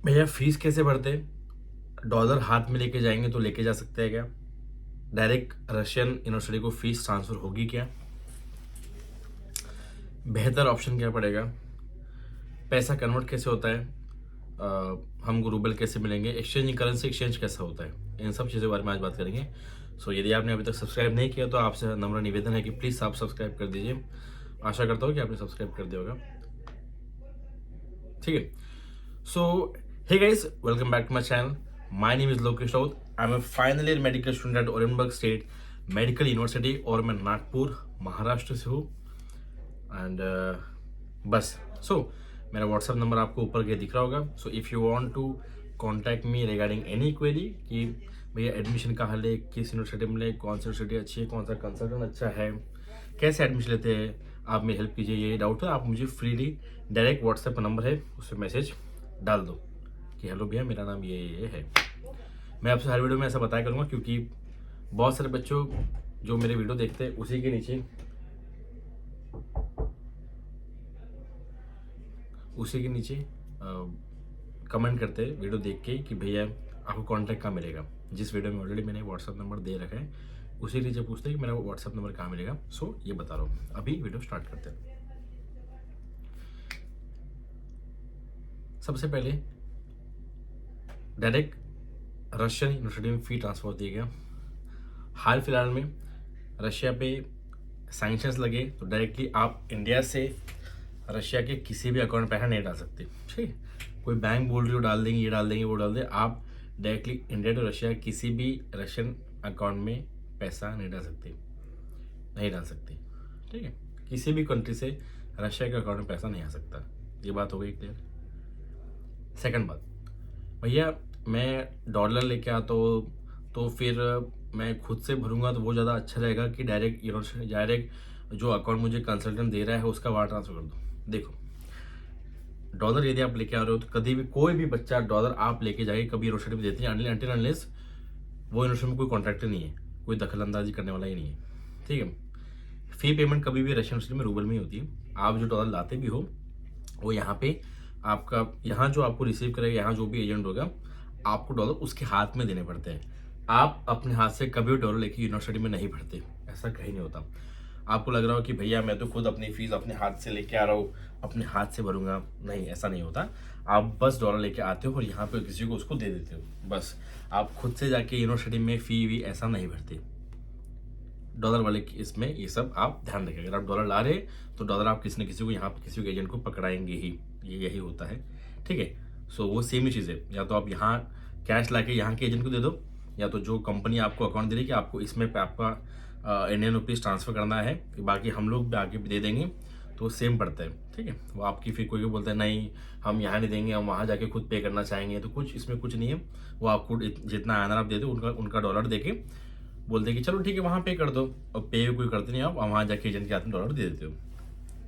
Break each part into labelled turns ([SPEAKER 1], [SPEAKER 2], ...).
[SPEAKER 1] भैया फीस कैसे भरते हैं? डॉलर हाथ में लेके जाएंगे तो लेके जा सकते हैं क्या? डायरेक्ट रशियन यूनिवर्सिटी को फीस ट्रांसफ़र होगी क्या? बेहतर ऑप्शन क्या पड़ेगा? पैसा कन्वर्ट कैसे होता है? हम रूबल कैसे मिलेंगे? एक्सचेंज करेंसी एक्सचेंज कैसा होता है? इन सब चीज़ों के बारे में आज बात करेंगे। सो यदि आपने अभी तक सब्सक्राइब नहीं किया तो आपसे नम्र निवेदन है कि प्लीज़ आप सब्सक्राइब कर दीजिए। आशा करता हूँ कि आपने सब्सक्राइब कर दिया होगा। ठीक है। सो hey guys, welcome back to my channel. My name is Lokesh Raut. I'm a final year medical student at Orenburg State Medical University और मैं नागपुर महाराष्ट्र से हूँ। एंड बस मेरा व्हाट्सअप नंबर आपको ऊपर के दिख रहा होगा। So if you want to contact me regarding any query कि भैया एडमिशन कहाँ ले, किस यूनिवर्सिटी में ले, कौन सी यूनिवर्सिटी अच्छी है, कौन सा कंसल्टेंट अच्छा है, कैसे एडमिशन लेते हैं, आप मेरी हेल्प कीजिए। ये डाउट है आप मुझे फ्रीली डायरेक्ट व्हाट्सएप नंबर है उस पर मैसेज डाल दो कि हेलो भैया मेरा नाम ये है। मैं आपसे हर वीडियो में ऐसा बताया करूँगा क्योंकि बहुत सारे बच्चों जो मेरे वीडियो देखते हैं उसी के नीचे कमेंट करते हैं वीडियो देख के कि भैया आपको कॉन्टैक्ट कहाँ मिलेगा। जिस वीडियो में ऑलरेडी मैंने व्हाट्सअप नंबर दे रखा है उसी के नीचे पूछते हैं कि मेरा व्हाट्सअप नंबर कहाँ मिलेगा। सो ये बता रहा हूँ। अभी वीडियो स्टार्ट करते हैं। सबसे पहले डायरेक्ट रशियन यूनिवर्सिटी में फ़ी ट्रांसफ़र दिया गया। हाल फिलहाल में रशिया पे सैंक्शंस लगे तो डायरेक्टली आप इंडिया से रशिया के किसी भी अकाउंट में पैसा नहीं डाल सकते। ठीक है, कोई बैंक बोल रही हो डाल देंगे, ये डाल देंगे, वो डाल देंगे, आप डायरेक्टली इंडिया टू रशिया किसी भी रशियन अकाउंट में पैसा नहीं डाल सकते। ठीक है, किसी भी कंट्री से रशिया के अकाउंट में पैसा नहीं आ सकता। ये बात हो गई क्लियर। सेकंड बात, भैया मैं डॉलर लेके आता हूँ तो फिर मैं खुद से भरूंगा तो वो ज़्यादा अच्छा रहेगा कि डायरेक्ट जो अकाउंट मुझे कंसल्टेंट दे रहा है उसका वायर ट्रांसफर कर दो। देखो, डॉलर यदि आप लेके आ रहे हो तो कभी भी कोई भी बच्चा डॉलर आप लेके जाके कभी यूनिवर्सिटी में देते हैं अनटिल अनलेस वो यूनिवर्सिटी में कोई कॉन्ट्रैक्टर नहीं है, कोई दखल अंदाजी करने वाला ही नहीं है। ठीक है, फी पेमेंट कभी भी रशियन यूनिवर्सिटी में रूबल में ही होती है। आप जो डॉलर लाते भी हो वो यहाँ पे आपका यहाँ जो आपको रिसीव करेगा, यहाँ जो भी एजेंट होगा आपको डॉलर उसके हाथ में देने पड़ते हैं। आप अपने हाथ से कभी भी डॉलर लेके यूनिवर्सिटी में नहीं भरते, ऐसा कहीं नहीं होता। आपको लग रहा हो कि भैया मैं तो खुद अपनी फीस अपने हाथ से लेके आ रहा हूँ, अपने हाथ से भरूंगा, नहीं ऐसा नहीं होता। आप बस डॉलर लेके आते हो और यहाँ पे किसी को उसको दे देते हो बस। आप खुद से जाके यूनिवर्सिटी में फ़ी वी ऐसा नहीं भरते। डॉलर वाले इसमें ये सब आप ध्यान रखें। अगर आप डॉलर ला रहे तो डॉलर आप किसी न किसी को यहाँ पे किसी एजेंट को पकड़ाएंगे ही, ये यही होता है। ठीक है, सो वो सेम ही चीज़ है। या तो आप यहाँ कैश ला के यहाँ के एजेंट को दे दो, या तो जो कंपनी आपको अकाउंट दे रही है कि आपको इसमें आपका इंडियन रुपीज़ ट्रांसफ़र करना है, बाकी हम लोग भी आगे दे देंगे, तो सेम पड़ता है। ठीक है, वो आपकी फिर कोई बोलता है नहीं हम यहाँ नहीं देंगे, हम वहाँ जाके खुद पे करना चाहेंगे, तो कुछ इसमें कुछ नहीं है। वो आपको जितना आना आप दे दो उनका डॉलर दे के बोलते कि चलो ठीक है वहाँ पे कर दो, और पे कोई करते नहीं, आप वहाँ जाके एजेंट के हाथ में डॉलर दे देते हो।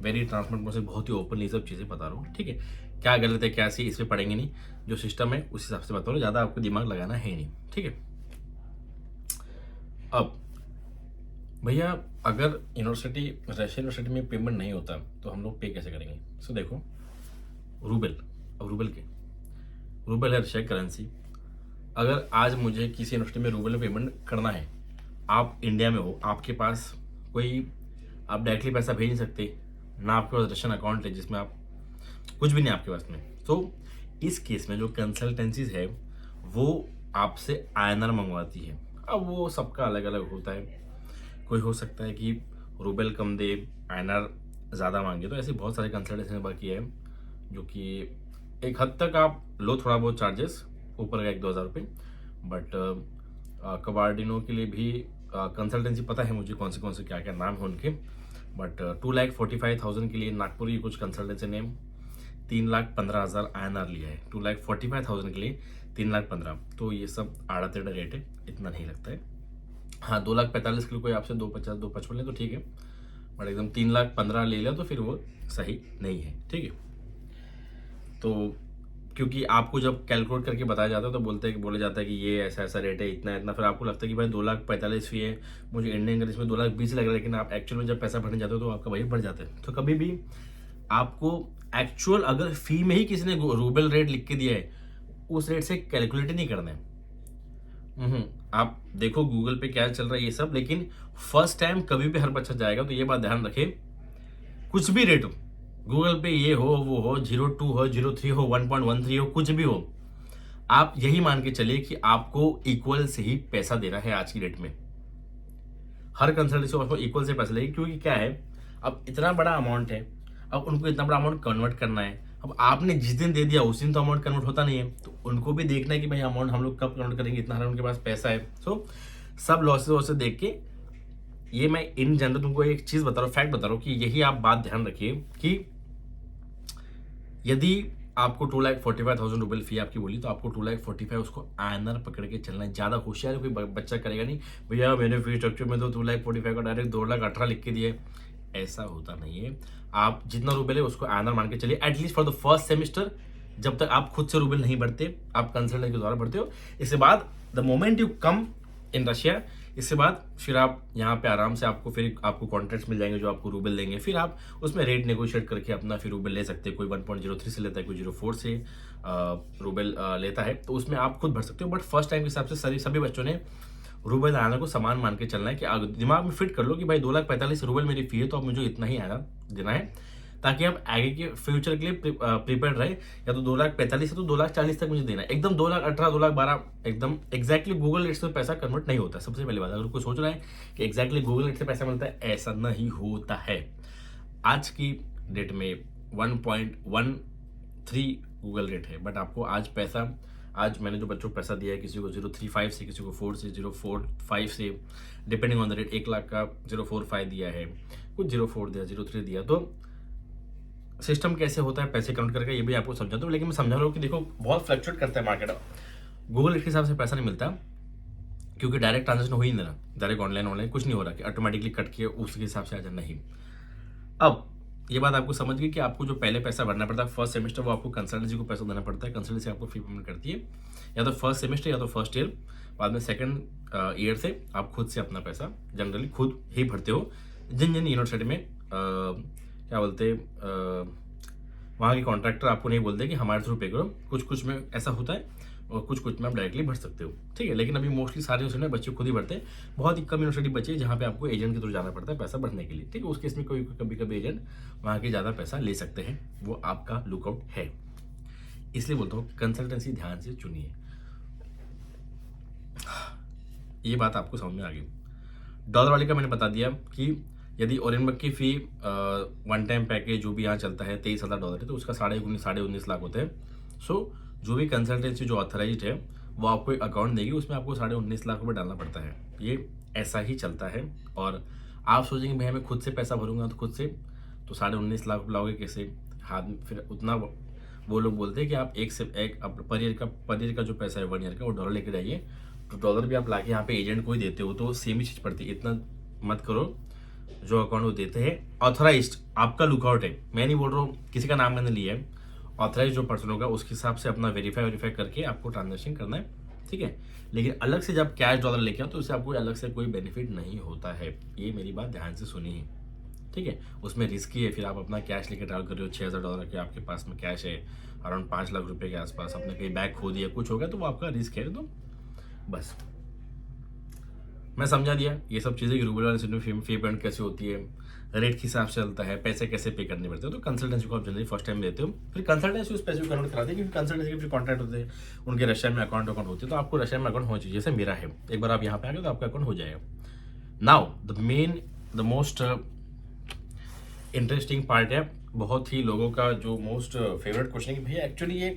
[SPEAKER 1] वेरी ट्रांसपेरेंट प्रोसेस, बहुत ही ओपनली सब चीज़ें बता रहा हूँ। ठीक है, क्या गलत है क्या सही इसमें पढ़ेंगे नहीं, जो सिस्टम है उस हिसाब से बता रहा हूँ, ज़्यादा आपको दिमाग लगाना है नहीं। ठीक है, अब भैया अगर रशियन यूनिवर्सिटी में पेमेंट नहीं होता तो हम लोग पे कैसे करेंगे? सो देखो, रूबल, अब रूबल है रशिया करेंसी। अगर आज मुझे किसी यूनिवर्सिटी में रूबल में पेमेंट करना है, आप इंडिया में हो, आपके पास कोई आप डायरेक्टली पैसा भेज नहीं सकते, ना आपके पास रशियन अकाउंट है जिसमें आप कुछ भी नहीं आपके पास में, तो इस केस में जो कंसल्टेंसीज है वो आपसे आईएनआर मंगवाती है। अब वो सबका अलग अलग होता है, कोई हो सकता है कि रूबल कम दे आईएनआर ज़्यादा मांगे, तो ऐसे बहुत सारे कंसल्टेंसी बाकी है जो कि एक हद तक आप लो थोड़ा बहुत चार्जेस ऊपर का 1-2 हज़ार रुपये। बट कबार्डिनो के लिए भी कंसल्टेंसी पता है मुझे कौन से क्या क्या नाम है उनके। बट 2,45,000 के लिए नागपुर की कुछ कंसल्टेंसी ने 3,15,000 INR लिया है। 2,45,000 के लिए 3,15,000, तो ये सब आड़ा टेढ़ा रेट है, इतना नहीं लगता है। हाँ, 2,45,000 के लिए कोई आपसे 2,50 2,55 ले तो ठीक है, बट एकदम 3,15,000 ले लिया तो फिर वो सही नहीं है। ठीक है, तो क्योंकि आपको जब कैलकुलेट करके बताया जाता है तो बोला जाता है कि ये ऐसा ऐसा रेट है, इतना इतना, फिर आपको लगता है कि भाई 2,45,000 फी है, मुझे इंडियन करेंसी में 2,20,000 लग रहा है, लेकिन आप एक्चुअल में जब पैसा भरने जाते हो तो आपका वही बढ़ जाता है। तो कभी भी आपको एक्चुअल अगर फी में ही किसी ने रूबल रेट लिख के दिया है, उस रेट से कैलकुलेट ही नहीं करना है। आप देखो गूगल पे क्या चल रहा है ये सब, लेकिन फर्स्ट टाइम कभी भी हर बच्चा जाएगा तो ये बात ध्यान रखे, कुछ भी रेट हो, गूगल पे ये हो वो हो, 02 हो, 03 हो, 1.13 हो, कुछ भी हो, आप यही मान के चलिए कि आपको इक्वल से ही पैसा देना है आज की डेट में। हर कंसल्टेंसी आपको इक्वल से पैसा लेगी, क्योंकि क्या है, अब इतना बड़ा अमाउंट है, अब उनको इतना बड़ा अमाउंट कन्वर्ट करना है। अब आपने जिस दिन दे दिया उस दिन तो अमाउंट कन्वर्ट होता नहीं है, तो उनको भी देखना है कि भाई अमाउंट हम लोग कब कन्वर्ट करेंगे, इतना उनके पास पैसा है। सो सब लॉसेस वॉसेस देख के, ये मैं इन जनरल तुमको एक चीज बता रहा हूँ, फैक्ट बता रहा हूँ कि यही आप बात ध्यान रखिए कि यदि आपको 2,45,000 रुपये फी आपकी बोली, तो आपको 2,45,000 उसको आयनर पकड़ के चलना है। ज़्यादा होशियार कोई बच्चा करेगा नहीं, भैया मैंने फी स्ट्रक्चर में तो 2,45,000 का डायरेक्ट 2,18,000 लिख के दिए, ऐसा होता नहीं है। आप जितना रूबल है उसको आयनर मान के चलिए, at least for the first semester, जब तक आप खुद से रूबल नहीं भरते, आप कंसल्टेंट के द्वारा भरते हो। इसके बाद the moment you come in Russia, इसके बाद फिर आप यहाँ पे आराम से आपको कॉन्ट्रैक्ट्स मिल जाएंगे जो आपको रूबल देंगे, फिर आप उसमें रेट नेगोशिएट करके अपना फिर रूबल ले सकते हैं। कोई 1.03 से लेता है, कोई 0.4 से रूबल लेता है, तो उसमें आप खुद भर सकते हो। बट फर्स्ट टाइम के हिसाब से सभी बच्चों ने रूबल आना को समान मान के चलना है कि दिमाग में फिट कर लो कि भाई 2,45,000 रूबल मेरी फी है, तो अब मुझे इतना ही आना देना है, ताकि आप आगे के फ्यूचर के लिए प्रिपेयर रहे। या तो 2,45,000 है तो 2,40,000 तक मुझे देना है, एकदम 2,18,000 2,12,000 एकदम एग्जैक्टली गूगल रेट से पैसा कन्वर्ट नहीं होता। सबसे पहली बात, अगर कोई सोच रहा है कि एग्जैक्टली गूगल रेट से पैसा मिलता है, ऐसा नहीं होता है। आज की डेट में 1.13 गूगल रेट है, बट आपको आज मैंने जो बच्चों को पैसा दिया है, किसी को 0.35 से, किसी को 4 से, 0.45 से, डिपेंडिंग ऑन द रेट, 1,00,000 का 0.45 दिया है, कुछ 0.4 दिया, 0.3 दिया। तो सिस्टम कैसे होता है पैसे काउंट करके, ये भी आपको समझाता हूँ। लेकिन मैं समझा रहा हूँ कि देखो बहुत फ्लक्चुएट करता है मार्केट, गूगल रेट के हिसाब से पैसा नहीं मिलता, क्योंकि डायरेक्ट ट्रांजेक्शन हो ही नहीं रहा, डायरेक्ट ऑनलाइन कुछ नहीं हो रहा कि ऑटोमेटिकली कट के उसके हिसाब से आ जाए, नहीं। अब ये बात आपको समझ गई कि आपको जो पहले पैसा भरना पड़ता है फर्स्ट सेमेस्टर, वो आपको कंसल्टेंसी को पैसा देना पड़ता है, कंसल्टेंसी आपको फी पेमेंट करती है, या तो फर्स्ट सेमेस्टर या तो फर्स्ट ईयर। बाद में सेकंड ईयर से आप खुद से अपना पैसा जनरली खुद ही भरते हो। जिन यूनिवर्सिटी में क्या बोलते वहाँ के कॉन्ट्रैक्टर आपको नहीं बोलते कि हमारे थ्रू पे करो, कुछ में ऐसा होता है, और कुछ में आप डायरेक्टली भर सकते हो, ठीक है। लेकिन अभी मोस्टली सारे यूनिवर्सिटी में बच्चे खुद ही भरते हैं। बहुत ही कम यूनिवर्सिटी बची है जहाँ पे आपको एजेंट के थ्रू जाना पड़ता है पैसा भरने के लिए, ठीक है। उस केस में कोई कभी एजेंट वहाँ के ज़्यादा पैसा ले सकते हैं, वो आपका लुकआउट है। इसलिए बोलता हूँ कंसल्टेंसी ध्यान से चुनिए। ये बात आपको समझ में आ गई। डॉलर वाले का मैंने बता दिया कि यदि ओरेनबर्ग की फ़ी वन टाइम पैकेज जो भी यहाँ चलता है $23,000 है, तो उसका 19.5 लाख होते हैं। सो जो भी कंसल्टेंसी जो ऑथराइज्ड है वो आपको एक अकाउंट देगी, उसमें आपको 19.5 लाख रुपये डालना पड़ता है। ये ऐसा ही चलता है। और आप सोचेंगे भाई मैं खुद से पैसा भरूंगा तो खुद से तो 19.5 लाख रुपये लाओगे कैसे हाथ में, फिर उतना वो लोग बोलते हैं कि आप एक से एक पर ईयर का जो पैसा है 1 ईयर का वो डॉलर लेके जाइए, तो डॉलर भी आप लाके यहाँ पे एजेंट को ही देते हो, तो सेम ही चीज़ पड़ती है। इतना मत करो, जो अकाउंट वो देते हैं ऑथराइज्ड आपका लुकआउट है, मैं नहीं बोल रहा हूँ किसी का नाम मैंने लिया है, ऑथराइज जो पर्सन होगा उसके हिसाब से अपना वेरीफाई करके आपको ट्रांजेक्शन करना है, ठीक है। लेकिन अलग से जब कैश डॉलर लेके आओ तो उससे आपको अलग से कोई बेनिफिट नहीं होता है, ये मेरी बात ध्यान से सुनिए, ठीक है। उसमें रिस्की है, फिर आप अपना कैश लेके ट्रैवल कर रहे हो, $6,000 के आपके पास में कैश है, अराउंड 5 लाख रुपए के आसपास, आपने कहीं बैग खो दिया कुछ हो गया तो वो आपका रिस्क है। तो बस मैं समझा दिया ये सब चीज़ें कि रूबल वाले सिस्टम फी पेमेंट कैसे होती है, रेट के हिसाब से चलता है, पैसे कैसे पे करने पड़ते हैं। तो कंसल्टेंसी को आप जनरली फर्स्ट टाइम देते हो, फिर कंसल्टेंसी उस पैसे को कन्वर्ट कराते हैं, क्योंकि कंसल्टेंसी के फिर कॉन्ट्रैक्ट होते हैं, उनके रशिया में अकाउंट होते हैं, तो आपको रशिया में अकाउंट होना चाहिए, जैसे मेरा है। एक बार आप यहाँ पे आ गए तो आपका अकाउंट हो जाएगा। Now the most interesting part है, बहुत ही लोगों का जो मोस्ट फेवरेट क्वेश्चन है कि भैया एक्चुअली ये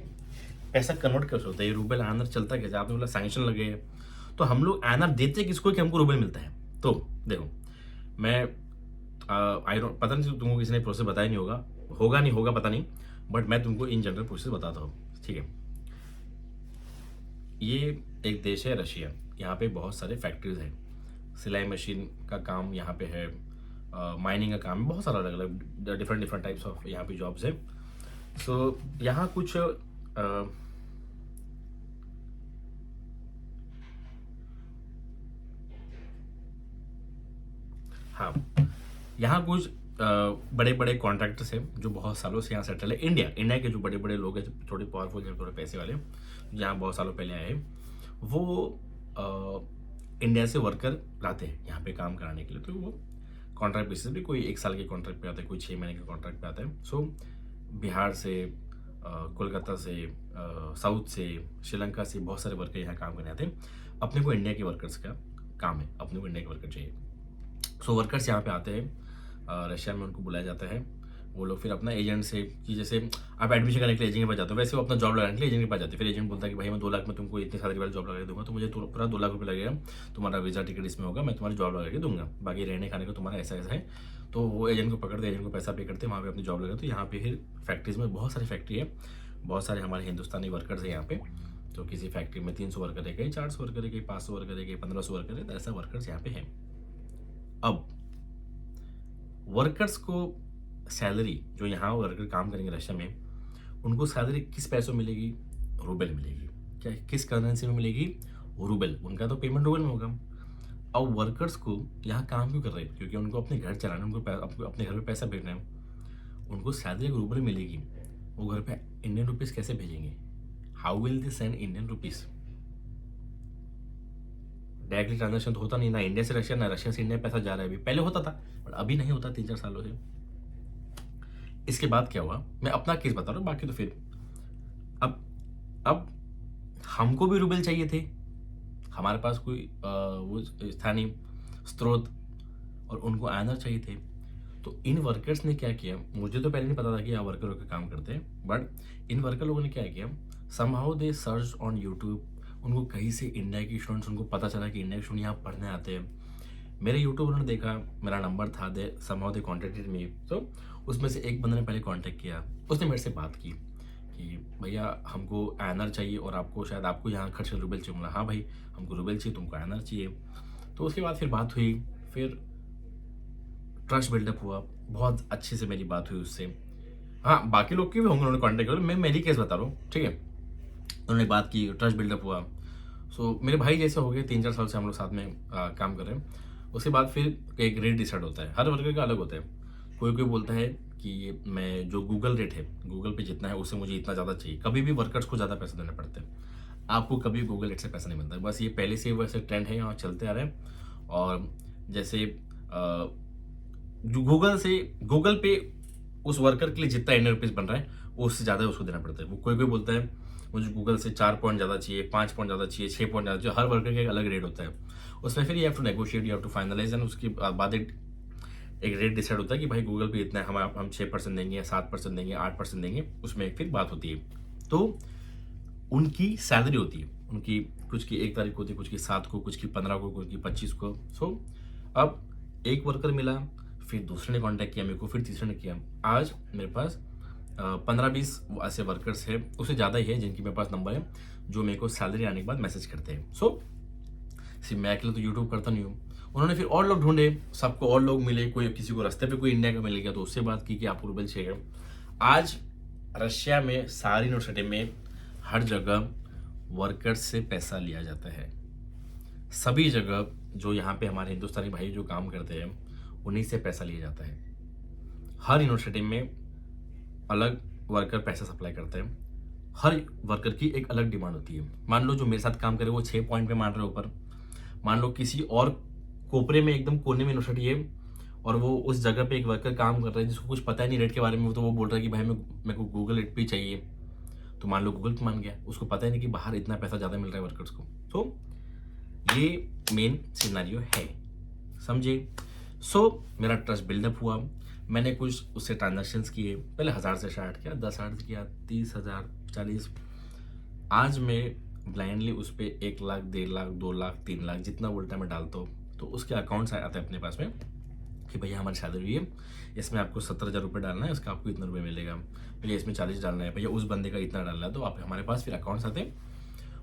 [SPEAKER 1] पैसा कन्वर्ट कैसे होता है, ये रूबल आनर चलता कैसे, आपने बोला सैंक्शन लगे हैं, तो हम लोग आनर देते किसको कि हमको रूबल मिलता है। तो देखो मैं आई डोंट पता नहीं तुमको किसी ने प्रोसेस बताया नहीं होगा नहीं होगा पता नहीं, बट मैं तुमको इन जनरल प्रोसेस बताता हूँ, ठीक है। ये एक देश है रशिया, यहाँ पे बहुत सारे फैक्ट्रीज हैं, सिलाई मशीन का काम यहाँ पे है, माइनिंग का काम है, बहुत सारा अलग अलग डिफरेंट टाइप्स ऑफ यहाँ पे जॉब्स है। सो यहाँ कुछ हाँ यहाँ कुछ बड़े बड़े कॉन्ट्रैक्टर्स हैं जो बहुत सालों से यहाँ सेटल है। इंडिया के जो बड़े बड़े लोग हैं, जो थोड़े पावरफुल हैं, थोड़े पैसे वाले, यहाँ बहुत सालों पहले आए हैं, वो इंडिया से वर्कर लाते हैं यहाँ पे काम कराने के लिए। तो वो कॉन्ट्रैक्ट बेसिस पे, कोई 1 साल के कॉन्ट्रैक्ट पे आता है, कोई 6 महीने के कॉन्ट्रैक्ट पे आता है। सो बिहार से, कोलकाता से, साउथ से, श्रीलंका से बहुत सारे वर्कर यहाँ काम करने आते हैं। अपने को इंडिया के वर्कर्स का काम है, अपने को इंडिया के वर्कर चाहिए। सो वर्कर्स यहाँ पे आते हैं, रशिया में उनको बुलाया जाता है। वो लोग फिर अपना एजेंट से, कि जैसे आप एडमिशन करने के लिए एजेंट के पास जाते हो, वैसे वो अपना जॉब लगाने के लिए एजेंट के पास जाते हैं। फिर एजेंट बोलता है कि भाई मैं 2 लाख में तुमको इतनी सैलरी वाली जॉब लगा के दूंगा, तो मुझे पूरा 2 लाख रुपये लगेगा, तुम्हारा वीज़ा टिकट इसमें होगा, मैं तुम्हारी जॉब लगा के दूंगा, बाकी रहने खाने का तुम्हारा ऐसा ऐसा है। तो वो एजेंट को पकड़ते, एजेंट को पैसा पे करते, वहाँ पे अपनी जॉब लगाते। तो यहाँ पे फिर फैक्ट्रीज़ में बहुत सारी फैक्ट्री है, बहुत सारे हमारे हिंदुस्तानी वर्कर्स हैं यहाँ पे। तो किसी फैक्ट्री में 300 वर्कर है, कहीं 400 वर्कर है, कहीं 500 वर्कर है, कहीं 1500 वर्कर है, तो ऐसा वर्कर्स यहाँ पे हैं। अब वर्कर्स को सैलरी, जो यहाँ वर्कर काम करेंगे रशिया में, उनको सैलरी किस पैसों मिलेगी? रूबल मिलेगी। क्या, किस करेंसी में मिलेगी? रूबल। उनका तो पेमेंट रूबल में होगा। अब वर्कर्स को यहाँ काम क्यों कर रहे हैं? क्योंकि उनको अपने घर चलाना है, उनको अपने घर पे पैसा भेजना है। उनको सैलरी रूबल मिलेगी, वो घर पे इंडियन रुपीज़ कैसे भेजेंगे? How will they send Indian rupees? Directly transaction तो होता नहीं ना, इंडिया से रशिया ना रशिया से इंडिया पैसा जा रहा है। अभी पहले होता था, बट अभी नहीं होता 3-4 सालों से। इसके बाद क्या हुआ, मैं अपना केस बता रहा हूँ, बाकी तो फिर अब हमको भी रूबल चाहिए थे, हमारे पास कोई वो स्थानीय स्रोत, और उनको आयनर चाहिए थे। तो इन वर्कर्स ने क्या किया, मुझे तो पहले नहीं पता था कि यहाँ वर्कर होकर काम करते हैं, बट इन वर्कर लोगों ने क्या किया, somehow they search on YouTube. उनको कहीं से इंडिया के स्टूडेंट्स, उनको पता चला कि इंडिया के स्टूडेंट यहाँ पढ़ने आते हैं। मेरे यूट्यूब उन्होंने देखा, मेरा नंबर था, दे समहाउ दे कॉन्टेक्टेड मी। तो उसमें से एक बंदे ने पहले कांटेक्ट किया, उसने मेरे से बात की कि भैया हमको आयनर चाहिए, और आपको शायद आपको यहाँ खर्च रूबल चाहिए। बोला हाँ भाई हमको रूबल चाहिए, तुमको आयनर चाहिए। तो उसके बाद फिर बात हुई, फिर ट्रस्ट बिल्डअप हुआ, बहुत अच्छे से मेरी बात हुई उससे। हाँ, बाकी लोग की भी होंगे उन्होंने कॉन्टेक्ट किया, मैं मेरी केस बता रहा हूँ, ठीक है। उन्होंने बात की, ट्रस्ट बिल्डअप हुआ। सो मेरे भाई जैसे हो गए, 3-4 साल से हम लोग साथ में काम कर रहे हैं। उसके बाद फिर एक रेट डिसाइड होता है, हर वर्कर का अलग होता है। कोई कोई बोलता है कि मैं जो गूगल रेट है, गूगल पे जितना है उससे मुझे इतना ज़्यादा चाहिए। कभी भी वर्कर्स को ज़्यादा पैसे देने पड़ते हैं, आपको कभी गूगल रेट से पैसा नहीं मिलता। बस ये पहले से वैसे ट्रेंड है, यहाँ चलते आ रहे हैं। और जैसे जो गूगल पे उस वर्कर के लिए जितना इंडियन रुपीज़ बन रहा है, उससे ज़्यादा उसको देना पड़ता है। वो कोई कोई बोलता है मुझे गूगल से 4 पॉइंट ज़्यादा चाहिए, 5 पॉइंट ज़्यादा चाहिए, 6 पॉइंट ज़्यादा चाहिए। हर वर्कर का एक अलग रेट होता है। उसमें फिर you have to negotiate, you have to finalise, and उसके बाद एक रेट डिसाइड होता है कि भाई गूगल पे इतना है, हम 6% देंगे, या 7% देंगे, 8% देंगे। उसमें एक फिर बात होती है। तो उनकी सैलरी होती है, उनकी कुछ की 1 तारीख को होती है, कुछ की 7 को, कुछ की 15 को, कुछ की 25 को। सो अब एक वर्कर मिला, फिर दूसरे ने कांटेक्ट किया मेरे को, फिर तीसरे ने किया। आज मेरे पास 15-20 ऐसे वर्कर्स हैं, उससे ज़्यादा ही है जिनकी मेरे पास नंबर है, जो मेरे को सैलरी आने के बाद मैसेज करते हैं। सो सिर्फ मैं अकेले तो यूट्यूब करता नहीं हूँ। उन्होंने फिर और लोग ढूंढे, सबको और लोग मिले, कोई किसी को रास्ते पे कोई इंडिया का मिल गया, तो उससे बात की कि आपको रूबल चाहिए। आज रशिया में सारी यूनिवर्सिटी में हर जगह वर्कर्स से पैसा लिया जाता है। सभी जगह जो यहाँ पे हमारे हिंदुस्तानी भाई जो काम करते हैं, उन्हीं से पैसा लिया जाता है। हर यूनिवर्सिटी में अलग वर्कर पैसा सप्लाई करते हैं। हर वर्कर की एक अलग डिमांड होती है। मान लो जो मेरे साथ काम करे वो 6 पॉइंट पे मान रहे ऊपर, मान लो किसी और कोपरे में एकदम कोने में यूनिवर्सिटी है, और वो उस जगह पे एक वर्कर काम कर रहा है जिसको कुछ पता ही नहीं रेट के बारे में, तो वो बोल रहा है कि भाई मेरे को गूगल रेट पे चाहिए। तो मान लो गूगल पे मान गया, उसको पता ही नहीं कि बाहर इतना पैसा ज़्यादा मिल रहा है वर्कर्स को। तो ये मेन सिनेरियो है, समझे। सो मेरा ट्रस्ट बिल्डअप हुआ, मैंने कुछ उससे ट्रांजेक्शन्स किए। पहले 1000 से स्टार्ट किया, 10,000 से किया, 30,000, 40। आज मैं ब्लाइंडली उस पर 1 लाख, 1.5 लाख, 2 लाख, 3 लाख जितना बोलता है मैं डालता हूँ। तो उसके अकाउंट्स आते हैं अपने पास में कि भैया हमारी सैलरी हुई है, इसमें आपको 17,000 रुपये डालना है, इसका आपको इतना रुपये मिलेगा। भैया इसमें 40 डालना है, भैया उस बंदे का इतना डालना है। तो आप हमारे पास फिर अकाउंट्स आते हैं,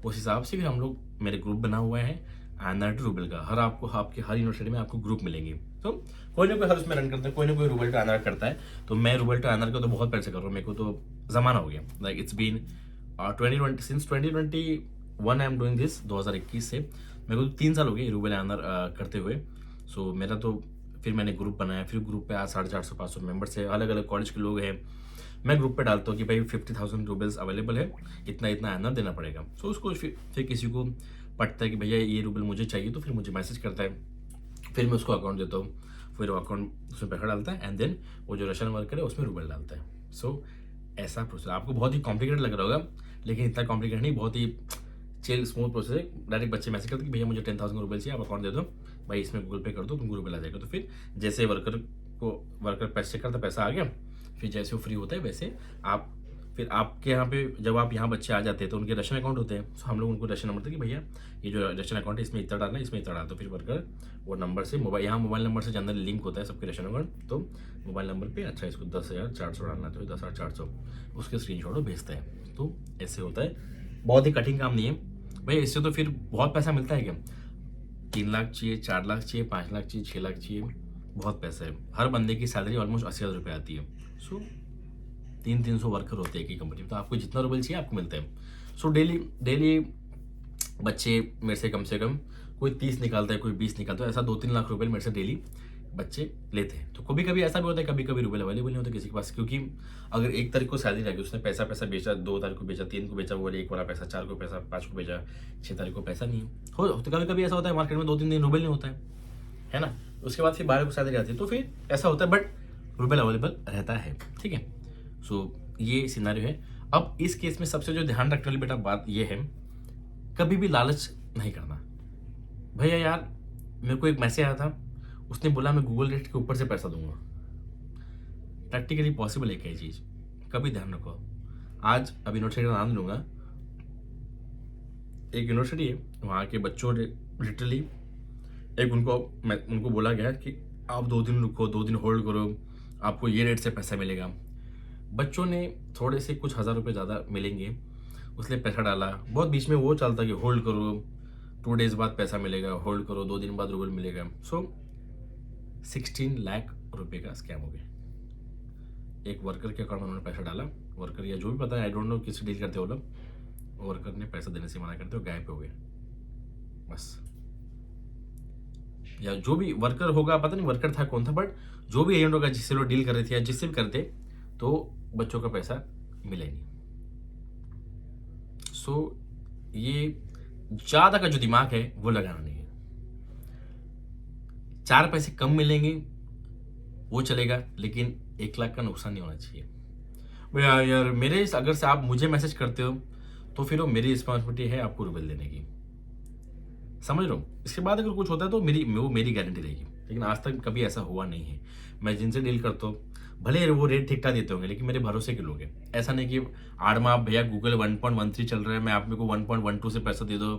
[SPEAKER 1] उस हिसाब से फिर हम लोग, मेरे ग्रुप बना हुआ है आयनर रूबल का। हर यूनिवर्सिटी में आपको ग्रुप मिलेंगे। तो कोई ना कोई हर उसमें रन करता है, कोई ना कोई रूबल टू आयनर करता है। तो मैं रूबल टू आयनर का तो बहुत पैसे कर रहा हूँ, मेरे को तो ज़माना हो गया। Like it's been 2020 since 2021 I am doing this. 2021 से मेरे को तो 3 साल हो गए रूबल आयनर करते हुए। सो मेरा तो फिर मैंने ग्रुप बनाया, फिर ग्रुप पे आज 450-500 मेंबर्स है, अलग अलग कॉलेज के लोग हैं। मैं ग्रुप पे डालता हूँ कि भाई 50,000 रूबल्स अवेलेबल है, इतना इतना आना देना पड़ेगा। सो उसको फिर किसी को पड़ता है कि भैया ये रूबल मुझे चाहिए, तो फिर मुझे मैसेज करता है, फिर मैं उसको अकाउंट देता हूँ, फिर वो अकाउंट उसमें पैसा डालता है एंड देन वो जो रशियन वर्कर है उसमें रूबल डालता है। सो ऐसा प्रोसेस आपको बहुत ही कॉम्प्लिकेटेड लग रहा होगा, लेकिन इतना कॉम्प्लिकेटेड नहीं, बहुत ही चिल स्मूथ प्रोसेस है। डायरेक्ट बच्चे मैसेज करते कि भैया मुझे 10,000 रूबल चाहिए, आप अकाउंट दे दो भाई, इसमें गूगल पे कर दो, तुमको रूबल आ जाएगा। तो फिर जैसे वर्कर पैसे चेक करता पैसा आ गया, फिर जैसे वो फ्री होता है वैसे आप फिर आपके यहाँ पे जब आप यहाँ बच्चे आ जाते हैं तो उनके रशियन अकाउंट होते हैं। तो हम लोग उनको रशियन नंबर देते कि भैया ये जो रशियन अकाउंट है इसमें इतना डालना है, इसमें इतना डालना। तो फिर वर्कर वो नंबर से यहाँ मोबाइल नंबर से जनरल लिंक होता है सबके रशियन अकाउंट, तो मोबाइल नंबर पे अच्छा इसको 10,400 डालना है, तो 10,400 उसके स्क्रीनशॉट भेजता है। तो ऐसे होता है, बहुत ही कठिन काम नहीं है भाई। इससे तो फिर बहुत पैसा मिलता है क्या, 3 लाख चाहिए, 4 लाख चाहिए, 5 लाख चाहिए, 6 लाख चाहिए, बहुत पैसा है। हर बंदे की सैलरी ऑलमोस्ट 80,000 रुपये आती है। सो 300 वर्कर होते हैं एक ही कंपनी में, तो आपको जितना रूबल चाहिए आपको मिलता है। सो डेली बच्चे मेरे से कम कोई 30 निकालता है, कोई 20 निकालता है, ऐसा 2-3 लाख रुपए मेरे से डेली बच्चे लेते हैं। तो कभी कभी ऐसा भी होता है, कभी कभी रूबल अवेलेबल नहीं होता किसी के पास, क्योंकि अगर 1 तारीख को सैलरी लगी, उसने पैसा बेचा, 2 तारीख को बेचा, 3 को बेचा, वो वाले 1 वाला पैसा, 4 को पैसा, 5 को बेचा, 6 तारीख को पैसा नहीं हो। तो कभी कभी ऐसा होता है मार्केट में 2-3 दिन रूबल नहीं होता है ना। उसके बाद फिर 12 को सैलरी आती है, तो फिर ऐसा होता है, बट रूबल अवेलेबल रहता है। ठीक है, सो ये सिनारियो है। अब इस केस में सबसे जो ध्यान रखने वाली बेटा बात ये है, कभी भी लालच नहीं करना। भैया यार मेरे को एक मैसेज आया था, उसने बोला मैं गूगल रेट के ऊपर से पैसा दूंगा। प्रैक्टिकली पॉसिबल है क्या ये चीज, कभी ध्यान रखो। आज अब यूनिवर्सिटी का नाम लूंगा, एक यूनिवर्सिटी है, वहाँ के बच्चों ने लिटरली उनको बोला गया कि आप 2 दिन रुको, 2 दिन होल्ड करो, आपको ये रेट से पैसा मिलेगा। बच्चों ने थोड़े से कुछ हज़ार रुपये ज़्यादा मिलेंगे उसने पैसा डाला। बहुत बीच में वो चलता कि होल्ड करो, 2 डेज बाद पैसा मिलेगा, होल्ड करो 2 दिन बाद रूबल मिलेगा। सो 16 लाख रुपए का स्कैम हो गया। एक वर्कर के अकाउंट में उन्होंने पैसा डाला, वर्कर या जो भी पता है, आई डोंट नो किससे डील करते हो लोग, वर्कर ने पैसा देने से मना करते हो, गायब हो गए बस। या जो भी वर्कर होगा, पता नहीं वर्कर था कौन था, बट जो भी एजेंट होगा जिससे लोग डील कर रहे थे या जिससे भी करते, तो बच्चों का पैसा मिला ही नहीं। सो ये ज्यादा का जो दिमाग है वो लगाना नहीं है। 4 पैसे कम मिलेंगे वो चलेगा, लेकिन 1 लाख का नुकसान नहीं होना चाहिए। भैया यार मेरे अगर से आप मुझे मैसेज करते हो तो फिर वो मेरी रिस्पॉन्सिबिलिटी है आपको रूबल देने की, समझ लो। इसके बाद अगर कुछ होता है तो मेरी गारंटी रहेगी, लेकिन आज तक कभी ऐसा हुआ नहीं है। मैं जिनसे डील करता हूँ भले वो रेट ठीक ठाक देते होंगे, लेकिन मेरे भरोसे के लोग हैं। ऐसा नहीं कि आड़मा भैया गूगल 1.13 चल रहा है, मैं आप मेरे को 1.12 से पैसा दे दो,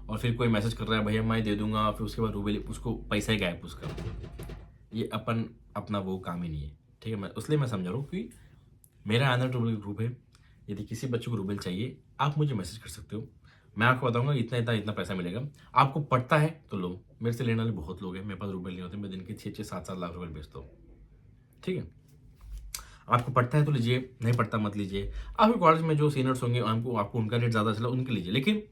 [SPEAKER 1] और फिर कोई मैसेज कर रहा है भैया मैं दे दूंगा, फिर उसके बाद रूबल उसको पैसा ही गायब उसका। ये अपना वो काम ही नहीं है। ठीक है, इसलिए मैं समझा रहा हूँ कि मेरा आनंद रूबल ग्रुप है, यदि किसी बच्चे को रूबल चाहिए आप मुझे मैसेज कर सकते हो, मैं आपको बताऊंगा इतना पैसा मिलेगा। आपको पड़ता है तो लो, मेरे से लेने वाले बहुत लोग हैं, मेरे पास रूबल नहीं होते, मैं दिन के 6-6, 7-7 लाख रुपए बेचता हूँ। ठीक है, आपको पड़ता है तो लीजिए, नहीं पड़ता मत लीजिए। आपके कॉलेज में जो सीनियर्स होंगे आपको उनका रेट ज़्यादा चला उनके लीजिए, लेकिन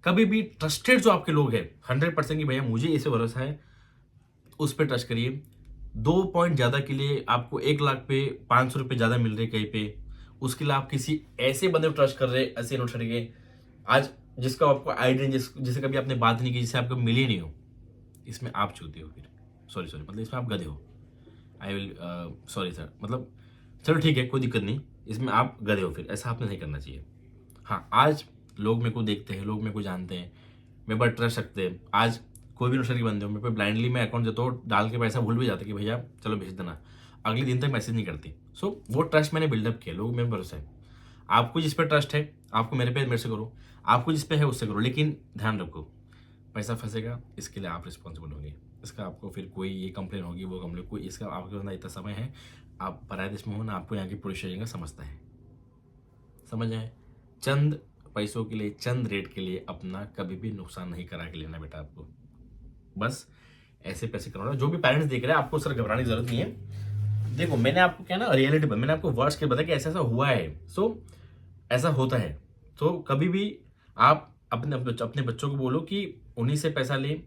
[SPEAKER 1] कभी भी ट्रस्टेड जो आपके लोग हैं 100% की भैया मुझे इसे भरोसा है, उस पर ट्रस्ट करिए। 2 पॉइंट ज़्यादा के लिए आपको 1 लाख पे 500 रुपये ज़्यादा मिल रहे कहीं पे, उसके लिए आप किसी ऐसे बंदे को ट्रस्ट कर रहे, ऐसे नोट के आज जिसका आपको आइडिया जिसे कभी आपने बात नहीं की, जिससे आपको मिली नहीं हो, इसमें आप चूते हो फिर। सॉरी मतलब इसमें आप गधे हो। आई विल सॉरी सर, मतलब चलो ठीक है कोई दिक्कत नहीं, इसमें आप गधे हो, फिर ऐसा आपने नहीं करना चाहिए। हाँ, आज लोग मेरे को देखते हैं, लोग मेरे को जानते हैं, मेरे पर ट्रस्ट रखते हैं। आज कोई भी नौशरी बंदे हो मेरे पे ब्लाइंडली मैं अकाउंट देता हूँ, डाल के पैसा भूल भी जाते कि भैया चलो भेज देना, अगले दिन तक मैसेज नहीं करती। सो वो ट्रस्ट मैंने बिल्डअप किया, लोग मेरे भरोसा है। आपको जिस पर ट्रस्ट है आपको मेरे से करो, आपको जिस पे है उससे करो, लेकिन ध्यान रखो पैसा फंसेगा इसके लिए आप रिस्पॉन्सिबल होंगे। इसका आपको फिर कोई ये कंप्लेन होगी वो कंप्लेन, कोई इसका आपके पास इतना समय है, आप पराए देश में हो ना, आपको यहाँ की पुलिस स्टेशन का समझता है, समझ आए। चंद पैसों के लिए, चंद रेट के लिए अपना कभी भी नुकसान नहीं करा के लेना बेटा। आपको बस ऐसे पैसे करवाना। जो भी पेरेंट्स देख रहे हैं आपको सर घबराने की जरूरत नहीं है। देखो मैंने आपको क्या ना रियलिटी पर मैंने आपको वर्ड्स के बताया कि ऐसा ऐसा हुआ है। सो ऐसा होता है, तो कभी भी आप अपने बच्चों को बोलो कि उन्हीं से पैसा ले,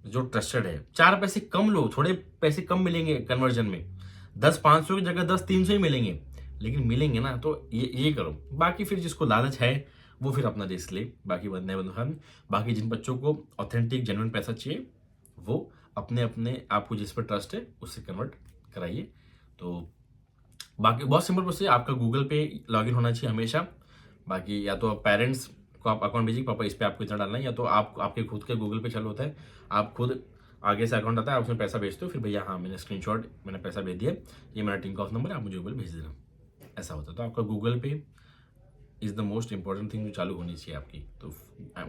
[SPEAKER 1] जो ट्रस्टेड है। 4 पैसे कम लो, थोड़े पैसे कम मिलेंगे कन्वर्जन में, 10-500 की जगह 10-300 ही मिलेंगे, लेकिन मिलेंगे ना, तो ये करो। बाकी फिर जिसको लालच है वो फिर अपना रिस्क ले, बाकी बंदे बंधु। बाकी जिन बच्चों को ऑथेंटिक जेन्युइन पैसा चाहिए वो अपने अपने आपको जिस पर ट्रस्ट है उससे कन्वर्ट कराइए। तो बाकी बहुत सिंपल प्रोसेस है, आपका गूगल पे लॉगिन होना चाहिए हमेशा। बाकी या तो पेरेंट्स को आप अकाउंट भेजिए, पापा इस पे आपको इतना डालना है, या तो आप आपके खुद के गूगल पे चालू होता है, आप खुद आगे से अकाउंट आता है, आप उसमें पैसा भेजते हो, फिर भैया हाँ मैंने स्क्रीनशॉट, मैंने पैसा भेज दिया, ये मेरा टिंक ऑफ नंबर है, आप मुझे गूगल भेज देना, ऐसा होता है। तो आपका गूगल पे is the most important thing जो चालू होनी चाहिए आपकी। तो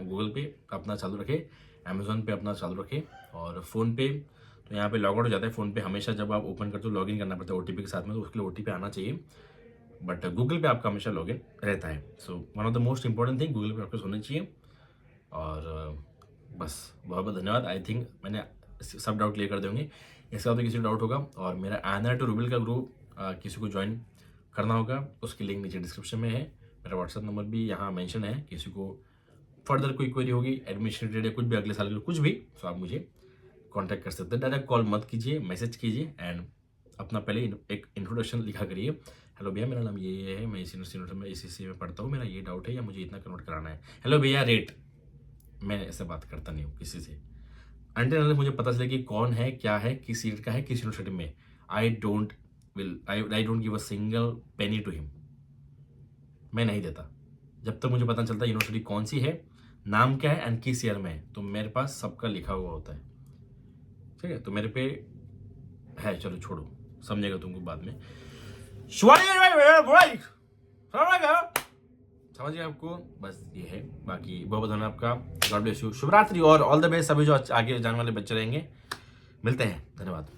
[SPEAKER 1] गूगल पे अपना चालू रखें, अमेजोन पे अपना चालू रखें, और फ़ोन पे तो यहाँ पे लॉग आउट हो जाता है। फ़ोन पे हमेशा जब आप ओपन करते हो लॉगिन करना पड़ता है ओटीपी के साथ में, तो उसके लिए ओटीपी आना चाहिए, बट गूगल पे आपका हमेशा लॉगिन रहता है। So one of the most important thing Google पे आपको होना चाहिए। और बस बहुत बहुत धन्यवाद। आई थिंक मैंने सब डाउट क्लियर कर देंगे। इसके बाद किसी डाउट होगा और मेरा एनआर टू रूबल का ग्रुप किसी को ज्वाइन करना होगा, उसकी लिंक नीचे डिस्क्रिप्शन में है। मेरा व्हाट्सअप नंबर भी यहाँ मेंशन है, किसी को फर्दर कोई क्वेरी होगी एडमिशन रिलेटेड या कुछ भी अगले साल के लिए कुछ भी, तो आप मुझे कांटेक्ट कर सकते हैं। डायरेक्ट कॉल मत कीजिए, मैसेज कीजिए, एंड अपना पहले एक इंट्रोडक्शन लिखा करिए। हेलो भैया मेरा नाम ये है, मैं इस यूनिवर्सिटी में इसी में पढ़ता हूँ, मेरा ये डाउट है या मुझे इतना कन्वर्ट कराना है। हेलो भैया रेट, मैं ऐसे बात करता नहीं हूँ किसी से अंटिल मुझे पता चले कि कौन है, क्या है, किस सीट का है, किस यूनिवर्सिटी में। I don't give a single penny to him, मैं नहीं देता जब तक मुझे पता चलता यूनिवर्सिटी कौन सी है, नाम क्या है एंड किस ईयर में है। तो मेरे पास सबका लिखा हुआ होता है, ठीक है, तो मेरे पे है। चलो छोड़ो, समझेगा तुमको बाद में। समझ गया आपको, बस ये है। बाकी बहुत बहुत धन्यवाद आपका, गॉड ब्लेस यू, शुभ रात्रि और ऑल द बेस्ट सभी जो आगे जाने वाले बच्चे रहेंगे। मिलते हैं, धन्यवाद।